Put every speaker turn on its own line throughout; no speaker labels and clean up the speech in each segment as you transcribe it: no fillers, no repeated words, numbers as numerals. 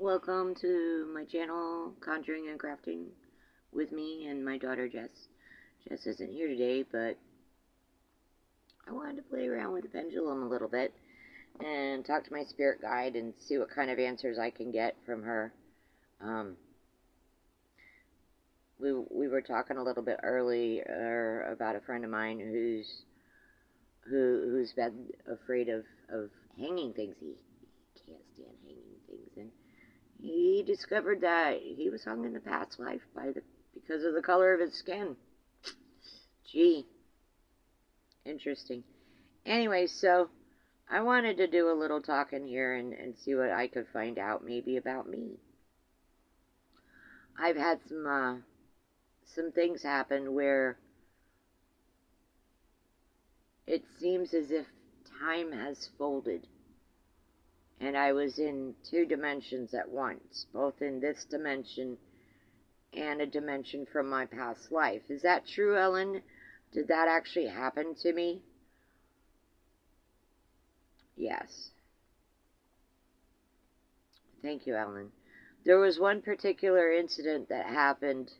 Welcome to my channel, Conjuring and Crafting, with me and my daughter Jess. Jess isn't here today, but I wanted to play around with the pendulum a little bit and talk to my spirit guide and see what kind of answers I can get from her. We were talking a little bit earlier about a friend of mine who's been afraid of hanging things. He can't stand hanging things, and he discovered that he was hung in the past life because of the color of his skin. Gee, interesting. Anyway, so I wanted to do a little talking here and see what I could find out maybe about me. I've had some things happen where it seems as if time has folded. And I was in two dimensions at once, both in this dimension and a dimension from my past life. Is that true, Ellen? Did that actually happen to me? Yes. Thank you, Ellen. There was one particular incident that happened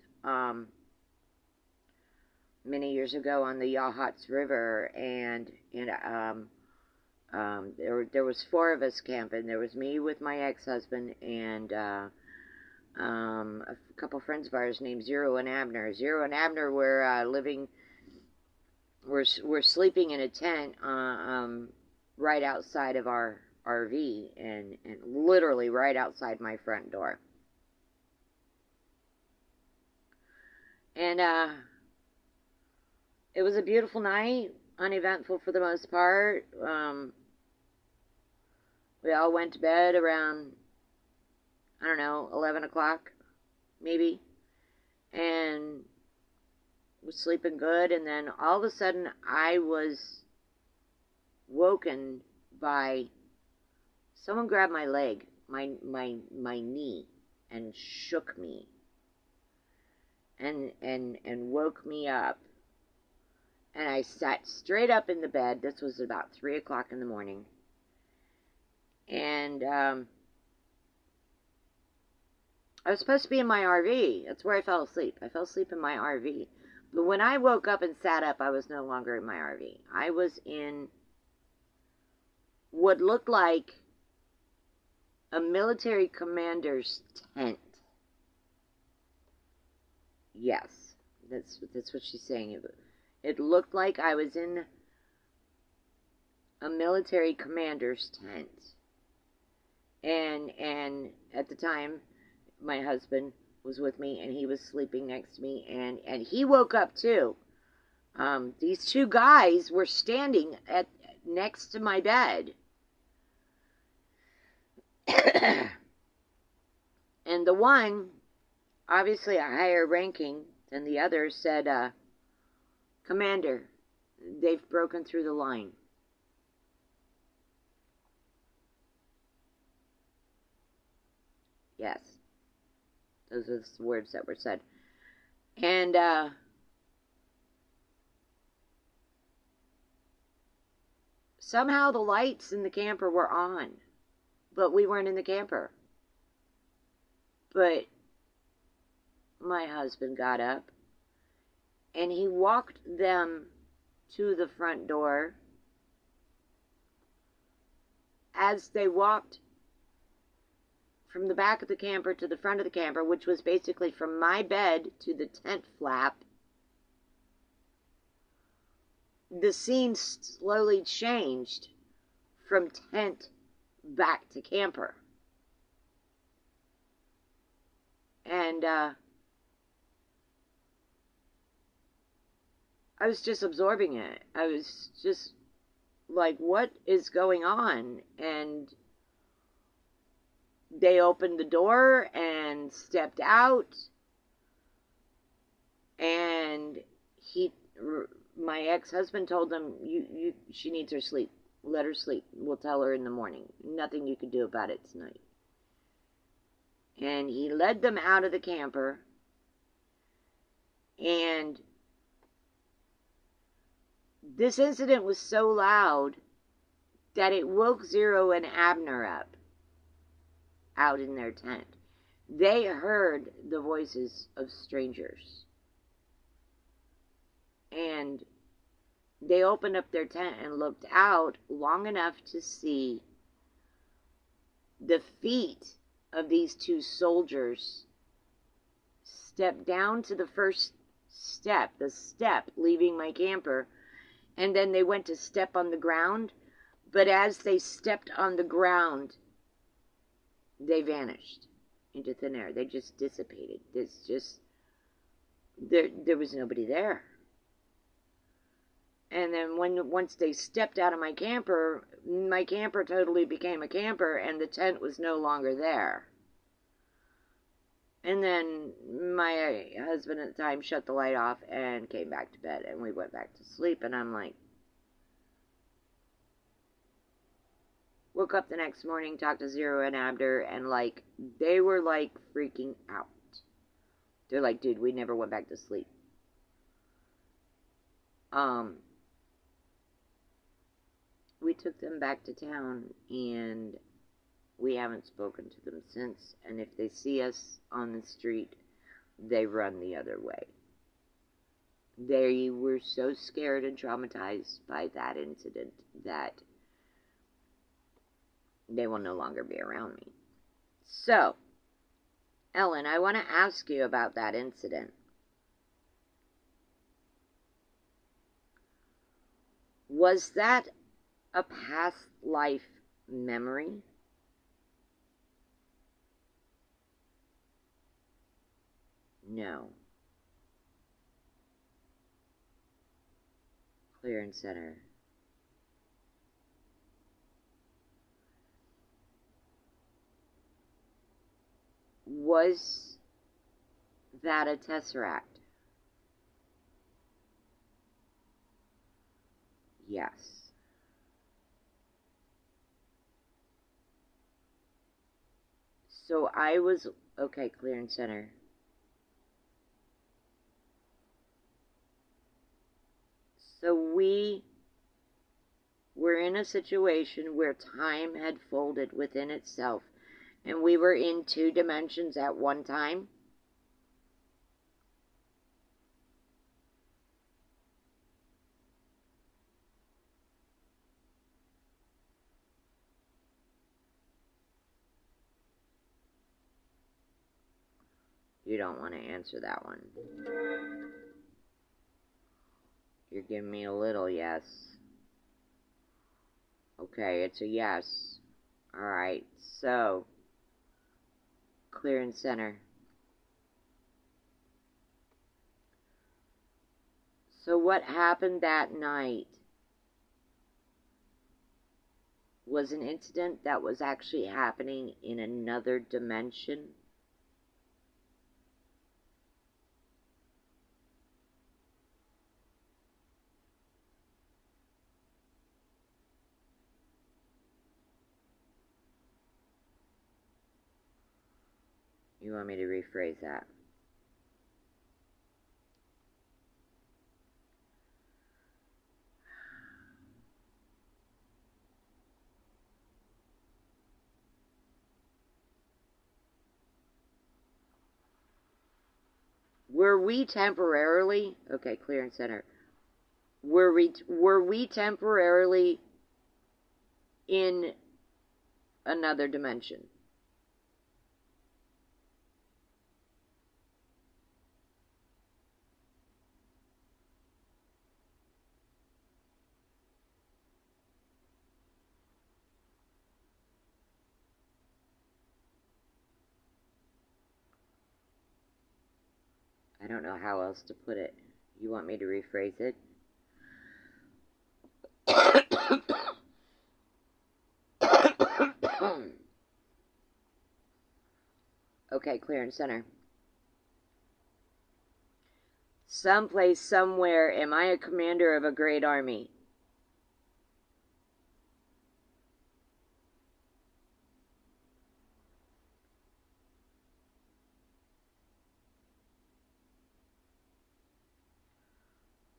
many years ago on the Yachats River, and there was four of us camping. There was me with my ex-husband and a couple friends of ours named Zero and Abner. Zero and Abner were were sleeping in a tent right outside of our RV, and literally right outside my front door. And it was a beautiful night, uneventful for the most part. We all went to bed around, I don't know, 11 o'clock, maybe, and was sleeping good, and then all of a sudden I was woken by someone grabbed my leg, my knee, and shook me, and woke me up, and I sat straight up in the bed. This was about 3 o'clock in the morning. And I was supposed to be in my RV. That's where I fell asleep. I fell asleep in my RV. But when I woke up and sat up, I was no longer in my RV. I was in what looked like a military commander's tent. Yes, that's what she's saying. It looked like I was in a military commander's tent. And at the time, my husband was with me, and he was sleeping next to me, and he woke up too. These two guys were standing next to my bed. And the one, obviously a higher ranking than the other, said, "Commander, they've broken through the line." Yes. Those are the words that were said. And somehow the lights in the camper were on, but we weren't in the camper. But my husband got up, and he walked them to the front door. As they walked from the back of the camper to the front of the camper, which was basically from my bed to the tent flap, the scene slowly changed from tent back to camper. And I was just absorbing it. I was just like, what is going on? And they opened the door and stepped out, and my ex-husband told them, she needs her sleep. Let her sleep. We'll tell her in the morning. Nothing you can do about it tonight. And he led them out of the camper, and this incident was so loud that it woke Zero and Abner up. out in their tent. They heard the voices of strangers. And they opened up their tent and looked out long enough to see the feet of these two soldiers step down to the first step, the step leaving my camper, and then they went to step on the ground. But as they stepped on the ground, they vanished into thin air. They just dissipated. There was nobody there. And then once they stepped out of my camper totally became a camper, and the tent was no longer there. And then my husband at the time shut the light off and came back to bed, and we went back to sleep. And I'm like, woke up the next morning, talked to Zero and Abder, and like, they were like freaking out. They're like, dude, we never went back to sleep. We took them back to town, and we haven't spoken to them since. And if they see us on the street, they run the other way. They were so scared and traumatized by that incident that they will no longer be around me. So, Ellen, I want to ask you about that incident. Was that a past life memory? No. Clear and center. Was that a tesseract? Yes. So I was, okay, clear and center. So we were in a situation where time had folded within itself, and we were in 2 dimensions at one time. You don't want to answer that one. You're giving me a little yes. Okay, it's a yes. Alright, so, clear and center. So what happened that night was an incident that was actually happening in another dimension. You want me to rephrase that? Were we temporarily, okay, clear and center. Were we temporarily in another dimension? I don't know how else to put it. You want me to rephrase it? Okay, clear and center. Someplace, somewhere, am I a commander of a great army?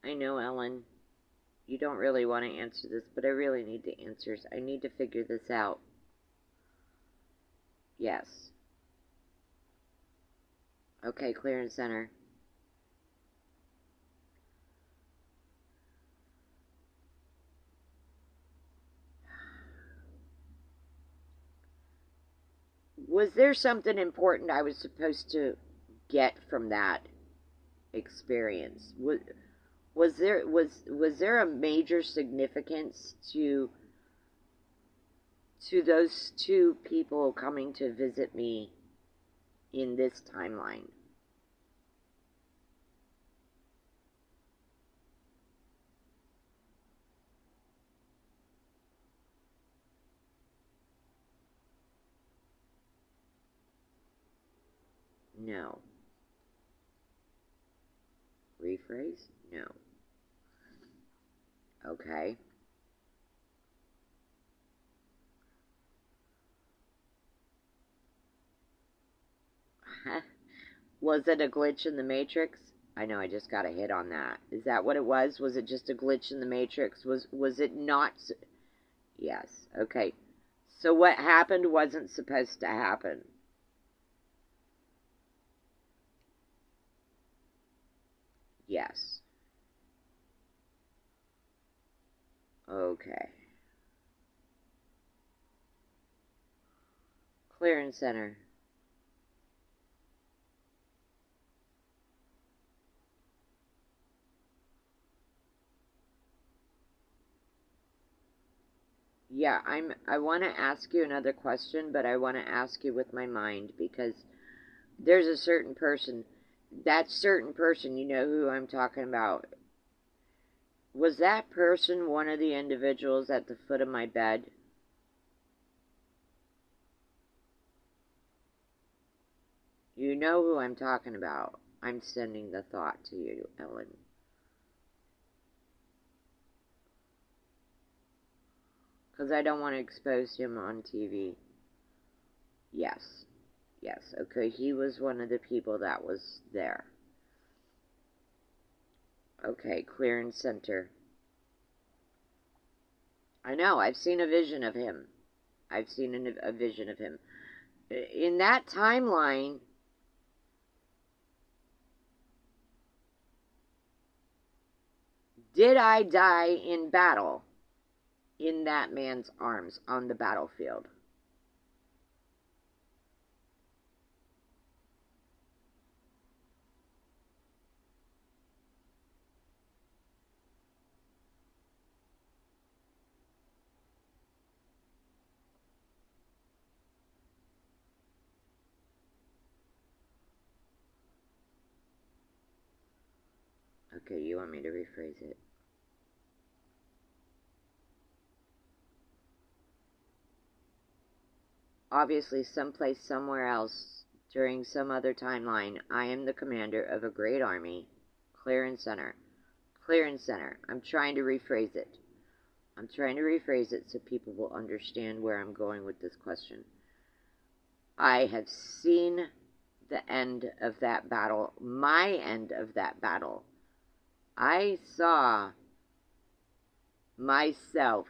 I know, Ellen, you don't really want to answer this, but I really need the answers. I need to figure this out. Yes. Okay, clear and center. Was there something important I was supposed to get from that experience? Was there a major significance to those two people coming to visit me in this timeline? No. Rephrase? No. Okay. Was it a glitch in the Matrix? I know I just got a hit on that. Is that what it was? Was it just a glitch in the Matrix? Was it not? Yes. Okay. So what happened wasn't supposed to happen. Yes. Okay. Clear and center. Yeah, I want to ask you another question, but I want to ask you with my mind because there's a certain person, that certain person, you know who I'm talking about. Was that person one of the individuals at the foot of my bed? You know who I'm talking about. I'm sending the thought to you, Ellen. Because I don't want to expose him on TV. Yes. Yes. Okay, he was one of the people that was there. Okay, clear and center. I know, I've seen a vision of him. I've seen a vision of him. In that timeline, did I die in battle in that man's arms on the battlefield? Okay, you want me to rephrase it? Obviously, someplace, somewhere else, during some other timeline, I am the commander of a great army. Clear and center. Clear and center. I'm trying to rephrase it. I'm trying to rephrase it so people will understand where I'm going with this question. I have seen the end of that battle, my end of that battle. I saw myself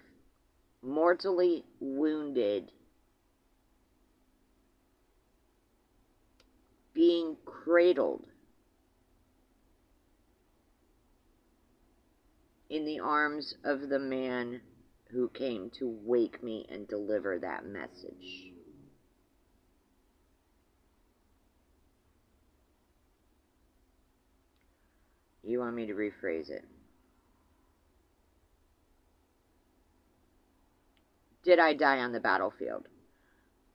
mortally wounded, being cradled in the arms of the man who came to wake me and deliver that message. You want me to rephrase it? Did I die on the battlefield?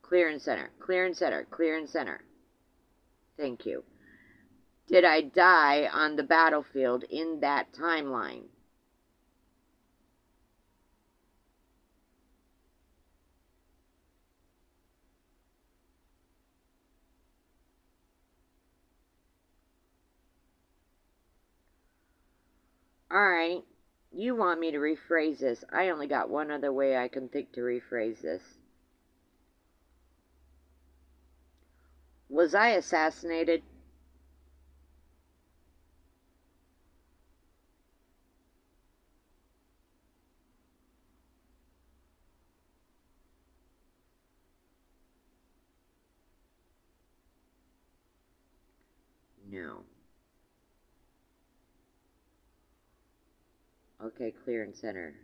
Clear and center, clear and center, clear and center. Thank you. Did I die on the battlefield in that timeline? Alright, you want me to rephrase this. I only got one other way I can think to rephrase this. Was I assassinated? No. Okay, clear and center.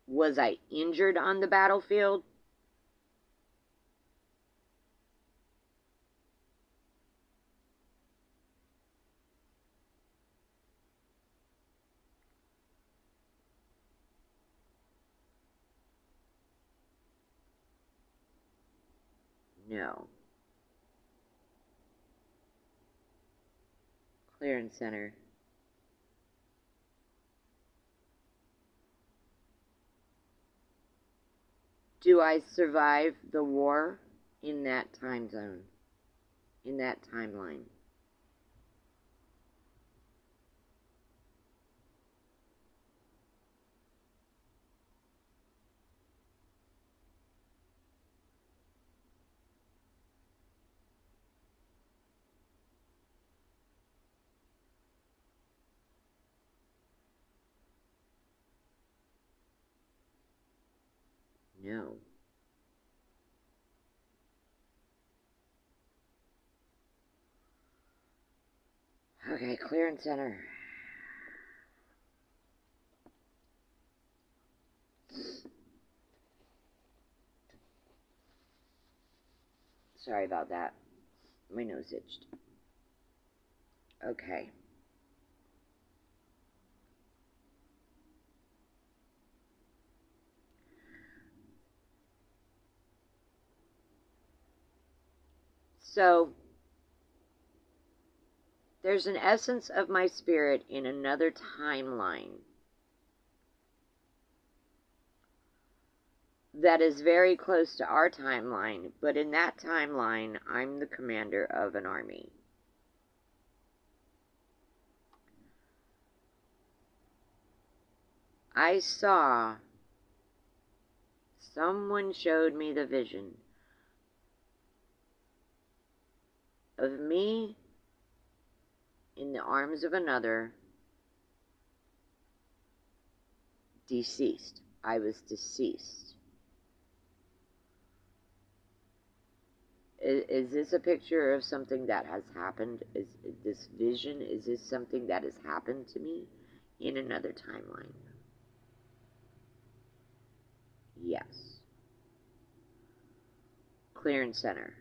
Was I injured on the battlefield? No. Clear and center. Do I survive the war in that time zone? In that timeline? No. Okay, clear and center. Sorry about that. My nose itched. Okay. So, there's an essence of my spirit in another timeline that is very close to our timeline, but in that timeline, I'm the commander of an army. I saw, someone showed me the vision of me in the arms of another, deceased. I was deceased. Is this a picture of something that has happened? Is this vision, is this something that has happened to me in another timeline? Yes. Clear and center.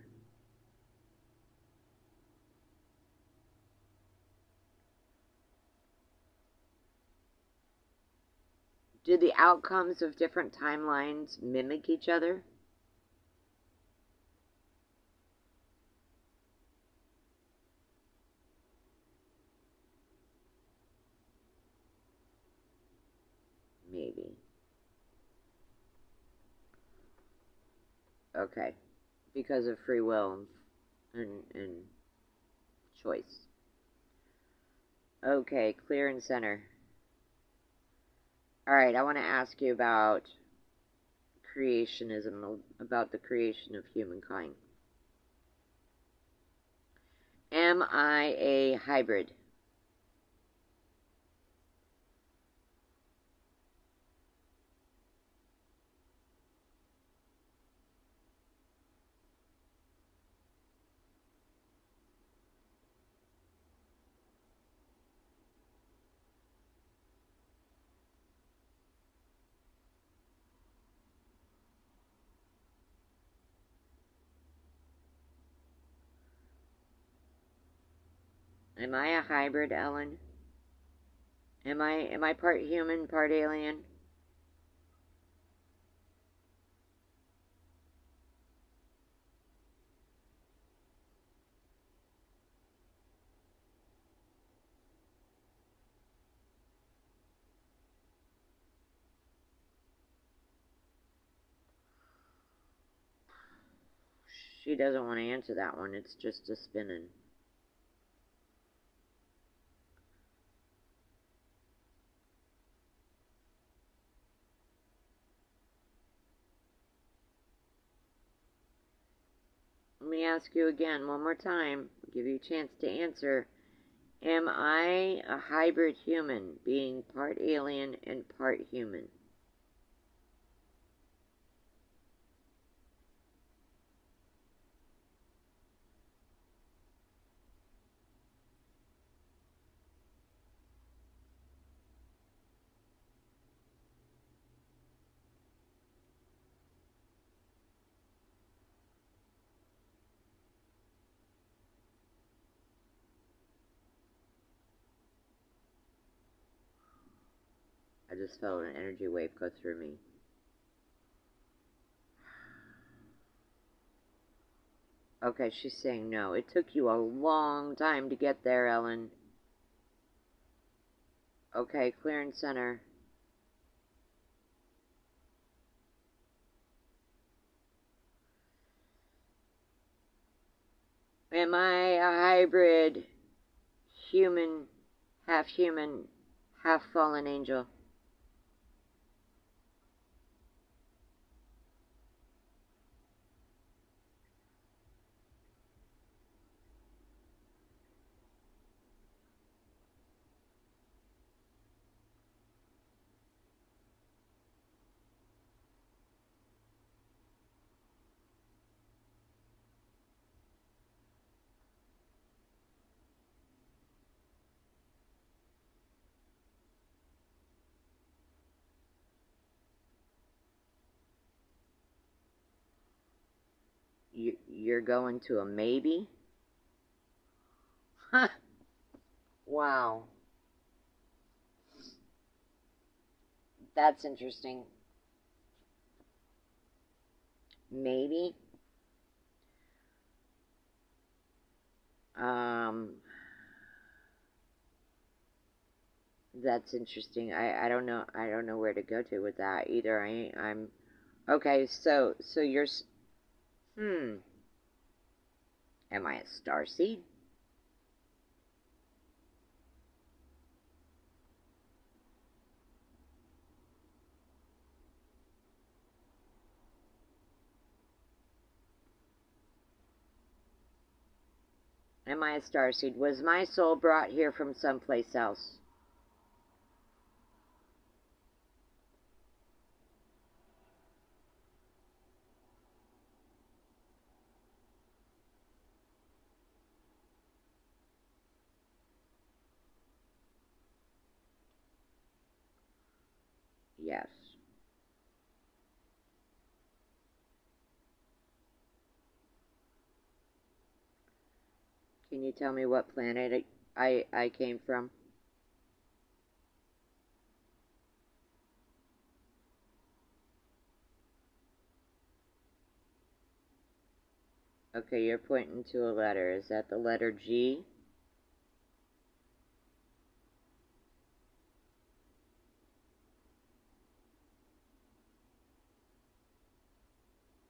Do the outcomes of different timelines mimic each other? Maybe. Okay. Because of free will and choice. Okay, clear and center. Alright, I want to ask you about creationism, about the creation of humankind. Am I a hybrid? Am I a hybrid, Ellen? Am I part human, part alien? She doesn't want to answer that one. It's just a spinning. Let me ask you again one more time. Give you a chance to answer. Am I a hybrid human, being part alien and part human? I just felt an energy wave go through me. Okay, she's saying no. It took you a long time to get there, Ellen. Okay, clear and center. Am I a hybrid human, half fallen angel? You're going to a maybe? Huh. Wow. That's interesting. Maybe. That's interesting. I don't know. I don't know where to go to with that either. I'm okay. So you're. Am I a starseed? Am I a starseed? Was my soul brought here from someplace else? Yes. Can you tell me what planet I came from? Okay, you're pointing to a letter. Is that the letter G?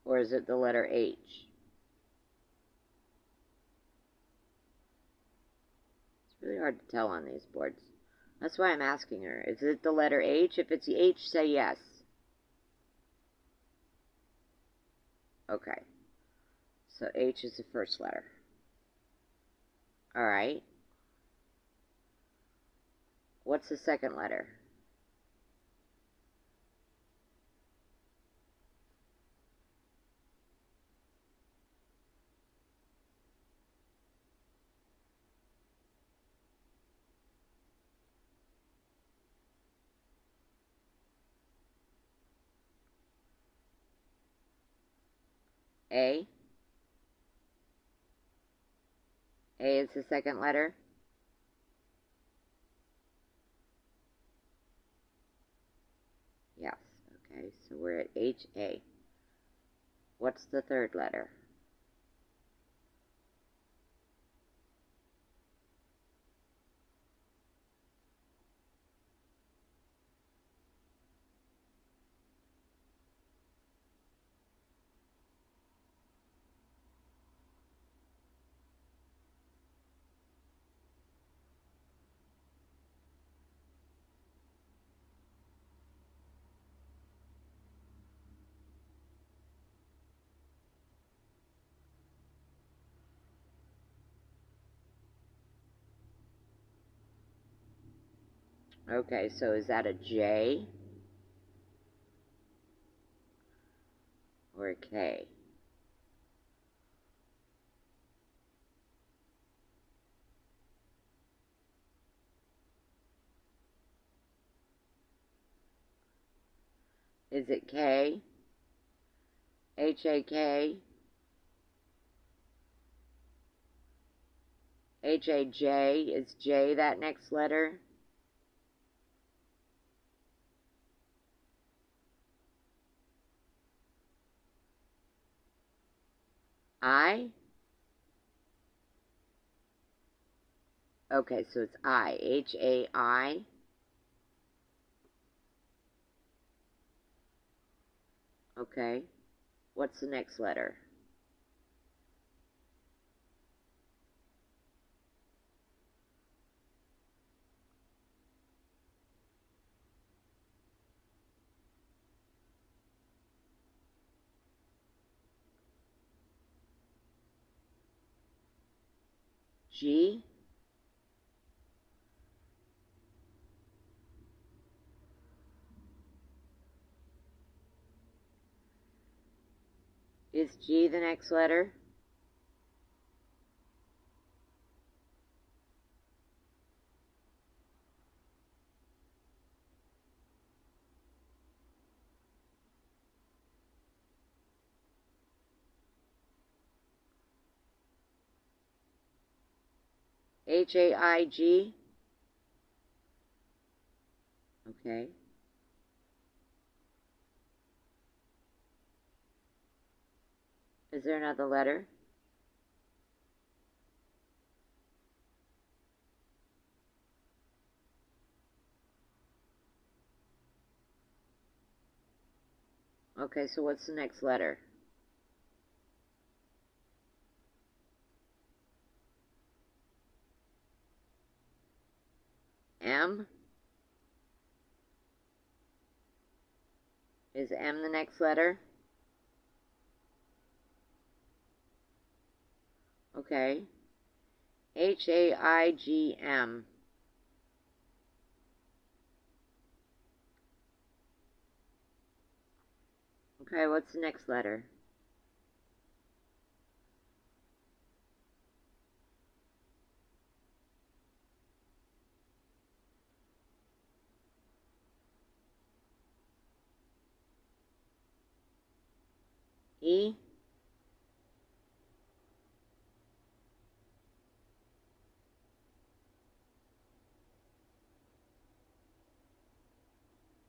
Or is it the letter H? It's really hard to tell on these boards. That's why I'm asking her. Is it the letter H? If it's the H, say yes. Okay. So H is the first letter. Alright. What's the second letter? A? A is the second letter? Yes. Okay, so we're at H-A. What's the third letter? Okay, so is that a J or a K? Is it K? H-A-K? H-A-J? Is J that next letter? I? Okay, so it's I. H-A-I. Okay. What's the next letter? G? Is G the next letter? H-A-I-G? Okay. Is there another letter? Okay, so what's the next letter? M? Is M the next letter? Okay. H-A-I-G-M. Okay, what's the next letter? E?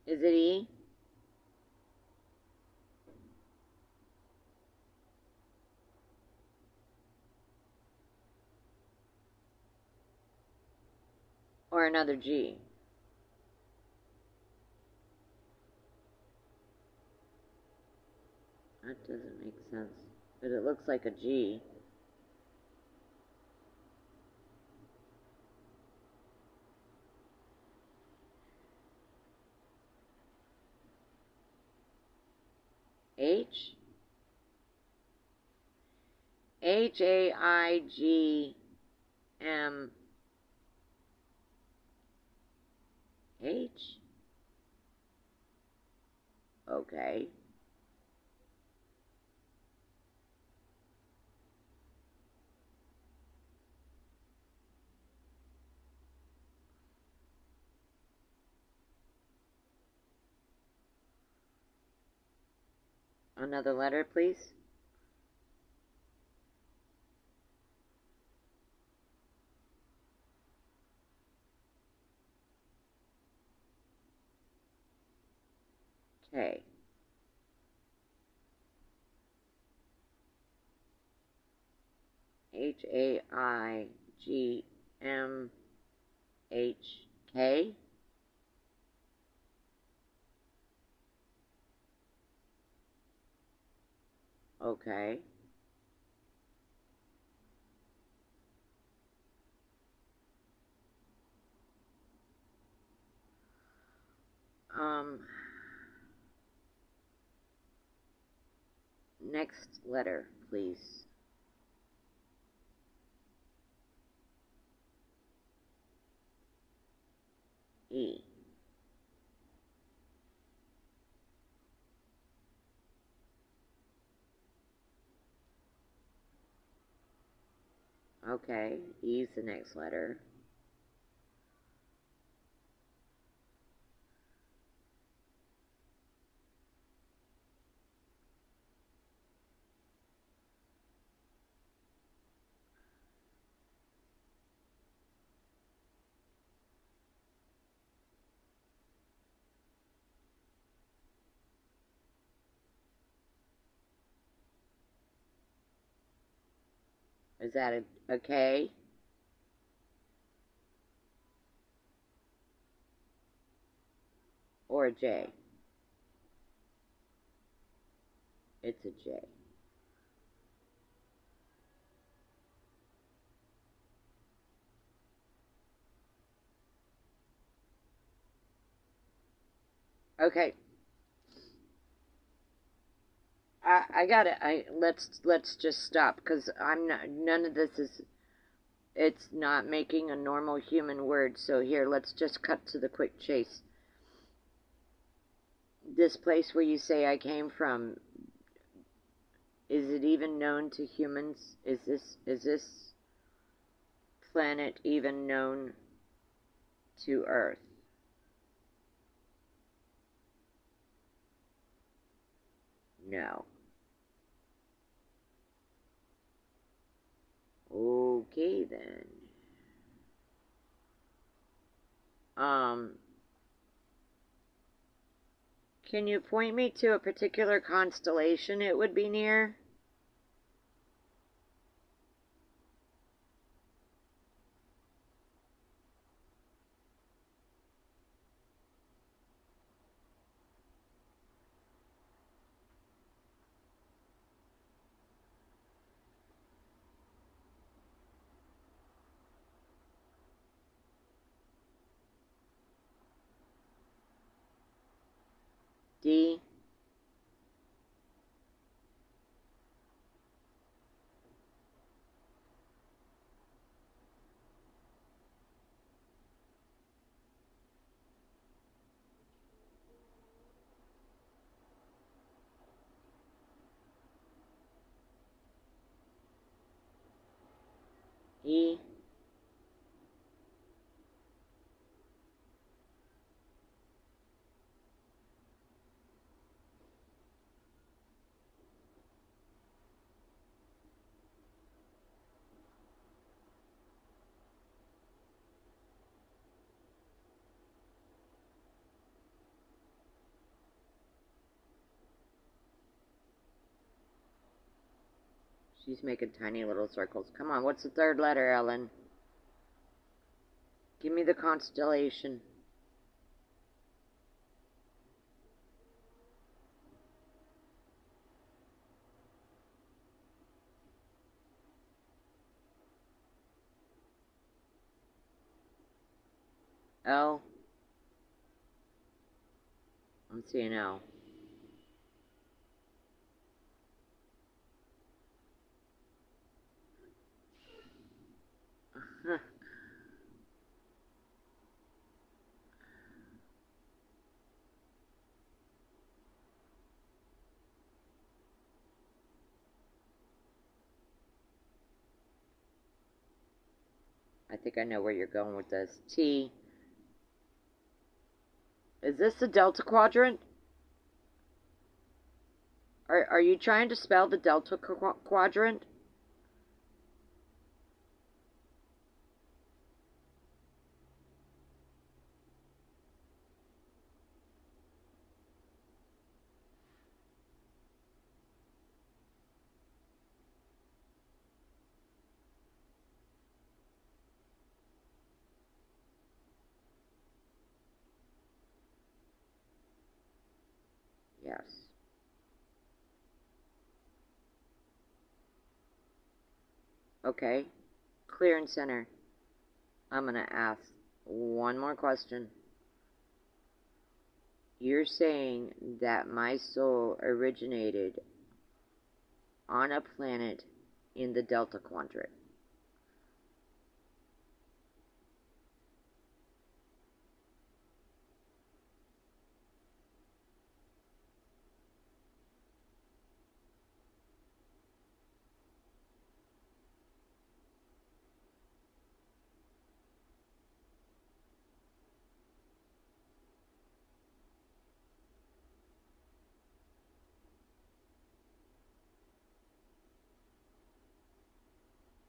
Is it E? Or another G? That doesn't make sense. But it looks like a G. H? H-A-I-G-M. H? Okay. Another letter, please. K. H-A-I-G-M-H-K. Okay. Next letter, please. E. Okay, E's the next letter. Is that a K? Or a J? It's a J. Okay. I got it. Let's just stop because I'm not. None of this is. It's not making a normal human word. So here, let's just cut to the quick chase. This place where you say I came from, is it even known to humans? Is this planet even known to Earth? No. Okay then. Can you point me to a particular constellation it would be near? D. E. She's making tiny little circles. Come on, what's the third letter, Ellen? Give me the constellation. L. I'm seeing L. I think I know where you're going with this. T. Is this the Delta Quadrant? Are you trying to spell the Delta Quadrant? Yes. Okay. Clear and center. I'm going to ask one more question. You're saying that my soul originated on a planet in the Delta Quadrant.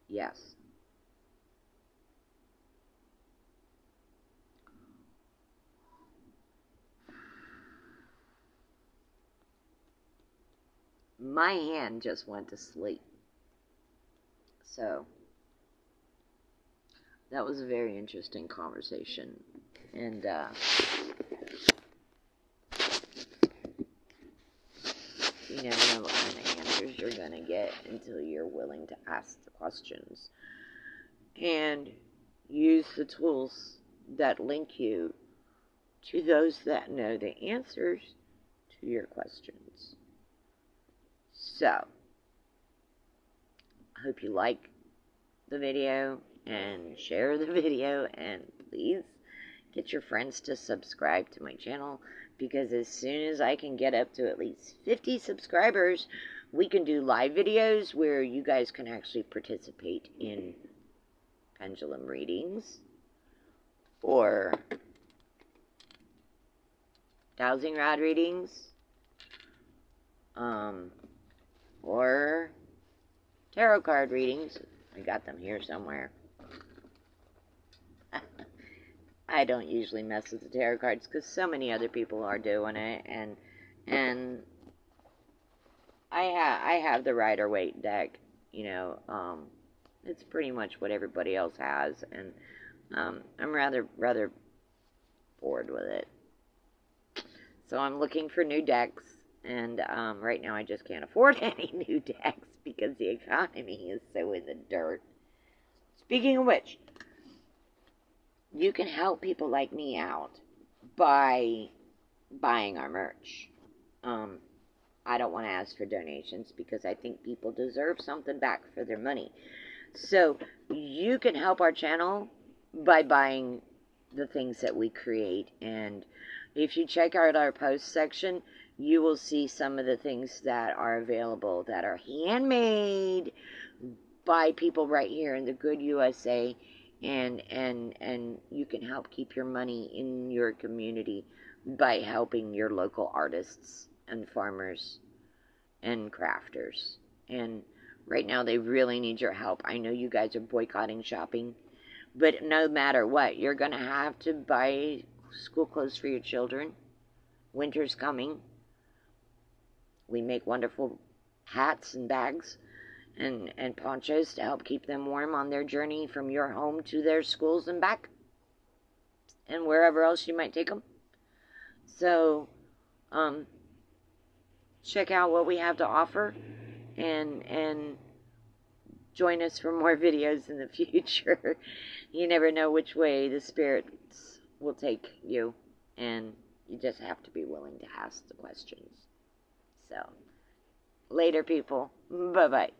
Yes. My hand just went to sleep. So, that was a very interesting conversation. And, you never know what kind of answers you're going to get until you're willing to ask the questions. And use the tools that link you to those that know the answers to your questions. So, I hope you like the video and share the video, and please get your friends to subscribe to my channel, because as soon as I can get up to at least 50 subscribers, we can do live videos where you guys can actually participate in pendulum readings or dowsing rod readings, or tarot card readings. I got them here somewhere. I don't usually mess with the tarot cards because so many other people are doing it, and I have the Rider-Waite deck. You know, it's pretty much what everybody else has, and I'm rather bored with it. So I'm looking for new decks, and right now I just can't afford any new decks because the economy is so in the dirt. Speaking of which, you can help people like me out by buying our merch. I don't want to ask for donations because I think people deserve something back for their money. So you can help our channel by buying the things that we create. And if you check out our post section, you will see some of the things that are available that are handmade by people right here in the good USA. And you can help keep your money in your community by helping your local artists and farmers and crafters. And right now they really need your help. I know you guys are boycotting shopping, but no matter what, you're going to have to buy school clothes for your children. Winter's coming. We make wonderful hats and bags and ponchos to help keep them warm on their journey from your home to their schools and back, and wherever else you might take them. So, check out what we have to offer, and join us for more videos in the future. You never know which way the spirits will take you, and you just have to be willing to ask the questions. So, later, people. Bye-bye.